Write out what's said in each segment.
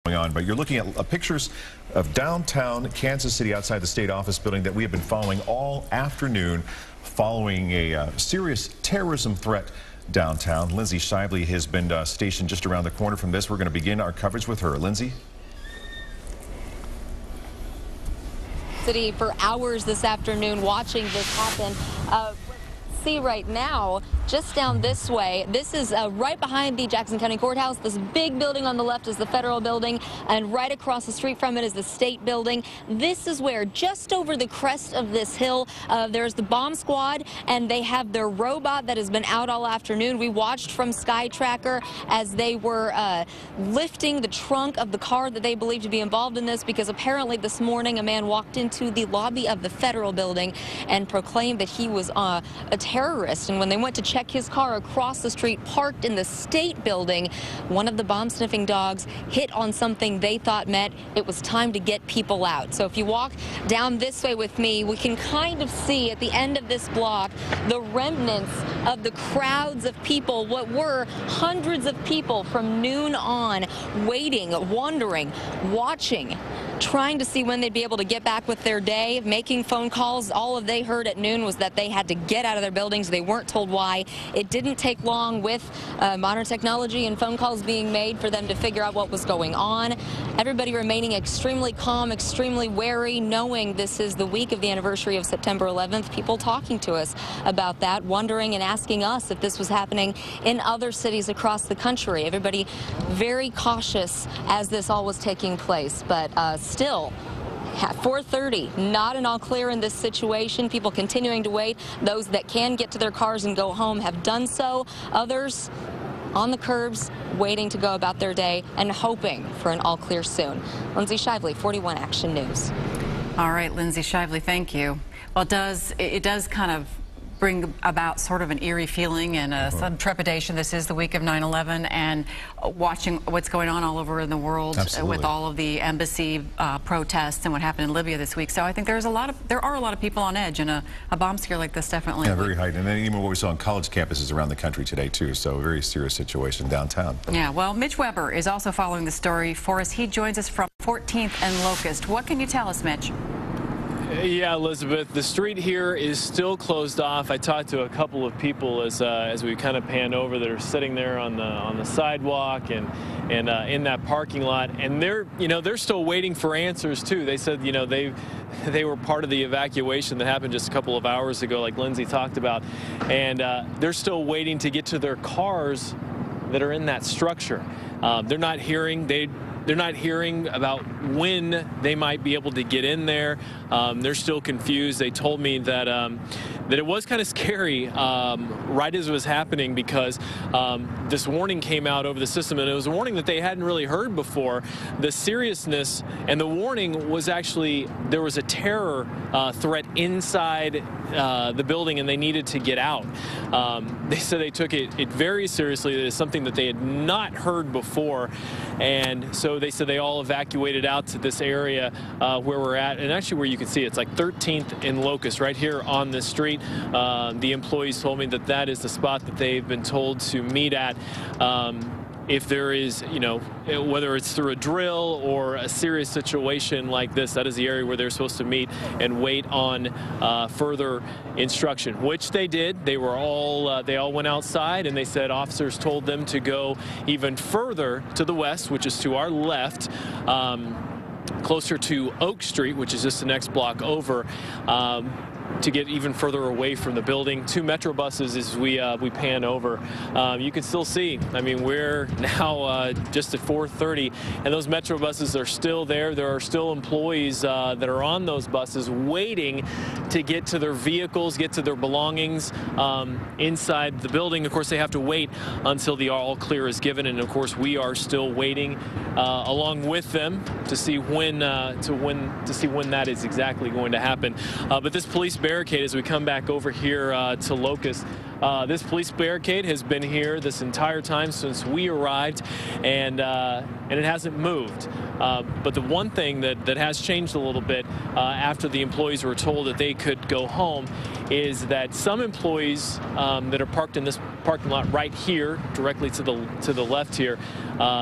going on, but you're looking at pictures of downtown Kansas City outside the state office building that we have been following all afternoon following a serious terrorism threat downtown. Lindsay Shively has been stationed just around the corner from this. We're going to begin our coverage with her. Lindsay? City for hours this afternoon watching this happen. See right now, just down this way, this is right behind the Jackson County Courthouse. This big building on the left is the federal building, and right across the street from it is the state building. This is where, just over the crest of this hill, there's the bomb squad, and they have their robot that has been out all afternoon. We watched from Sky Tracker as they were lifting the trunk of the car that they believe to be involved in this, because apparently this morning a man walked into the lobby of the federal building and proclaimed that he was a terrorist. And when they went to check his car across the street parked in the state building, one of the bomb-sniffing dogs hit on something they thought meant it was time to get people out. So if you walk down this way with me, we can kind of see at the end of this block the remnants of the crowds of people, what were hundreds of people from noon on, waiting, wondering, watching, trying to see when they'd be able to get back with their day, making phone calls. All of they heard at noon was that they had to get out of their buildings. They weren't told why. It didn't take long with modern technology and phone calls being made for them to figure out what was going on. Everybody remaining extremely calm, extremely wary, knowing this is the week of the anniversary of September 11th. People talking to us about that, wondering and asking us if this was happening in other cities across the country. Everybody very cautious as this all was taking place, but still, at 4:30, not an all clear in this situation. People continuing to wait. Those that can get to their cars and go home have done so. Others on the curbs waiting to go about their day and hoping for an all clear soon. Lindsay Shively, 41 Action News. All right, Lindsay Shively, thank you. Well, it does kind of bring about sort of an eerie feeling and some trepidation. This is the week of 9/11, and watching what's going on all over in the world with all of the embassy protests and what happened in Libya this week. So I think there are a lot of people on edge, and a bomb scare like this definitely. Yeah, very heightened. And then even what we saw on college campuses around the country today too. So a very serious situation downtown. Yeah. Well, Mitch Weber is also following the story for us. He joins us from 14th and Locust. What can you tell us, Mitch? Yeah, Elizabeth, the street here is still closed off. I talked to a couple of people as we kind of pan over that are sitting there on the sidewalk and in that parking lot, and they're still waiting for answers too. They said they were part of the evacuation that happened just a couple of hours ago, like Lindsay talked about, and they're still waiting to get to their cars that are in that structure. They're not hearing about when they might be able to get in there. They're still confused. They told me that it was kind of scary right as it was happening, because this warning came out over the system, and it was a warning that they hadn't really heard before. The seriousness and the warning was actually there was a terror threat inside the building, and they needed to get out. They said they took it very seriously. It is something that they had not heard before, and so they said they all evacuated out to this area where we're at, and actually where you can see it's like 13th and Locust right here on this street. The employees told me that is the spot that they've been told to meet at. If there is, whether it's through a drill or a serious situation like this, that is the area where they're supposed to meet and wait on further instruction, which they did. They all went outside, and they said officers told them to go even further to the west, which is to our left, closer to Oak Street, which is just the next block over, to get even further away from the building. 2 Metro buses as we pan over. You can still see, we're now just at 4:30, and those Metro buses are still there. There are still employees that are on those buses waiting to get to their vehicles, get to their belongings inside the building. Of course, they have to wait until the all clear is given, and of course we are still waiting along with them to see when that is exactly going to happen. But this police barricade, as we come back over here to Locust, This police barricade has been here this entire time since we arrived, and it hasn't moved. But the one thing that has changed a little bit after the employees were told that they could go home is that some employees that are parked in this parking lot right here, directly to the left here,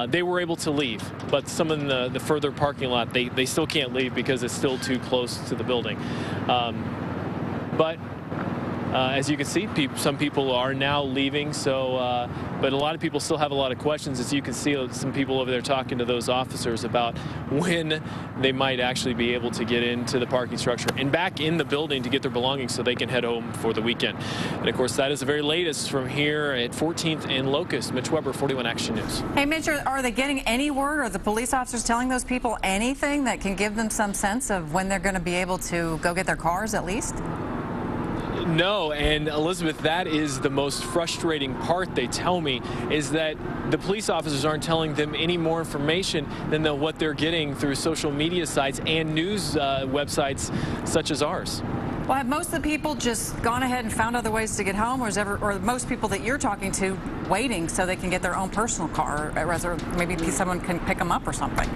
they were able to leave. But some in the further parking lot, they still can't leave because it's still too close to the building. But as you can see, some people are now leaving, but a lot of people still have a lot of questions. As you can see, some people over there talking to those officers about when they might actually be able to get into the parking structure and back in the building to get their belongings so they can head home for the weekend. And of course, that is the very latest from here at 14th and Locust. Mitch Weber, 41 Action News. Hey, Mitch, are they getting any word? Are the police officers telling those people anything that can give them some sense of when they're going to be able to go get their cars at least? No, and Elizabeth, that is the most frustrating part, they tell me, is that the police officers aren't telling them any more information than what they're getting through social media sites and news websites such as ours. Well, have most of the people just gone ahead and found other ways to get home, or most people that you're talking to waiting so they can get their own personal car, or maybe someone can pick them up or something?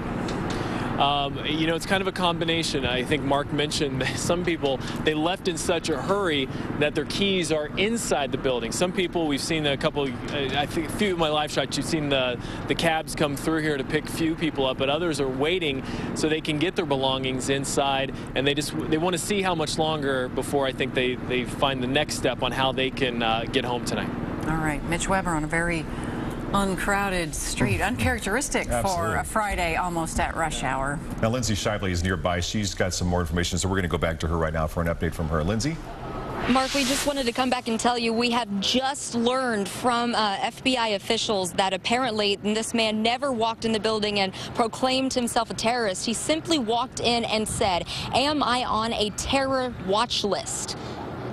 You know, it's kind of a combination. I think Mark mentioned that some people, they left in such a hurry that their keys are inside the building. Some people, we've seen a couple, I think a few of my live shots, you've seen the cabs come through here to pick a few people up, but others are waiting so they can get their belongings inside, and they want to see how much longer before I think they find the next step on how they can get home tonight. All right, Mitch Weber on a very uncrowded street, uncharacteristic for a Friday almost at rush hour. Now, Lindsay Shively is nearby. She's got some more information, so we're going to go back to her right now for an update from her. Lindsay? Mark, we just wanted to come back and tell you we have just learned from FBI officials that apparently this man never walked in the building and proclaimed himself a terrorist. He simply walked in and said, "Am I on a terror watch list?"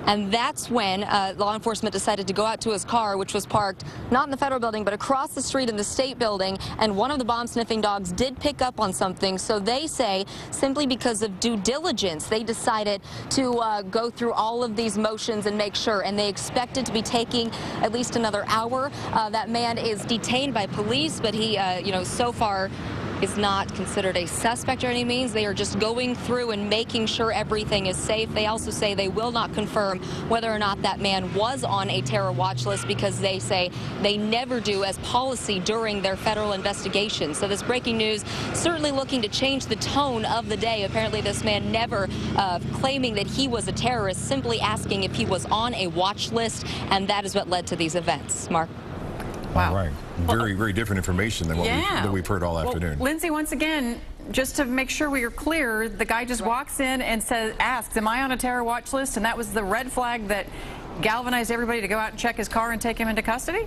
And that's when law enforcement decided to go out to his car, which was parked not in the federal building, but across the street in the state building. And one of the bomb-sniffing dogs did pick up on something. So they say simply because of due diligence, they decided to go through all of these motions and make sure. And they expected to be taking at least another hour. That man is detained by police, but he, so far is not considered a suspect or any means. They are just going through and making sure everything is safe. They also say they will not confirm whether or not that man was on a terror watch list because they say they never do as policy during their federal investigation. So this breaking news certainly looking to change the tone of the day. Apparently this man never claiming that he was a terrorist, simply asking if he was on a watch list, and that is what led to these events. Mark? Wow. All right. Very, very different information than what we've heard all afternoon. Lindsay, once again, just to make sure we are clear, the guy just walks in and asks, "Am I on a terror watch list?" And that was the red flag that galvanized everybody to go out and check his car and take him into custody?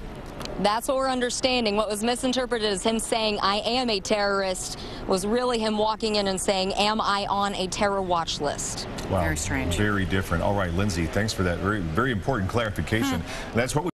That's what we're understanding. What was misinterpreted as him saying, "I am a terrorist," was really him walking in and saying, "Am I on a terror watch list?" Wow. Very strange. Very different. All right, Lindsay, thanks for that very, very important clarification. That's what we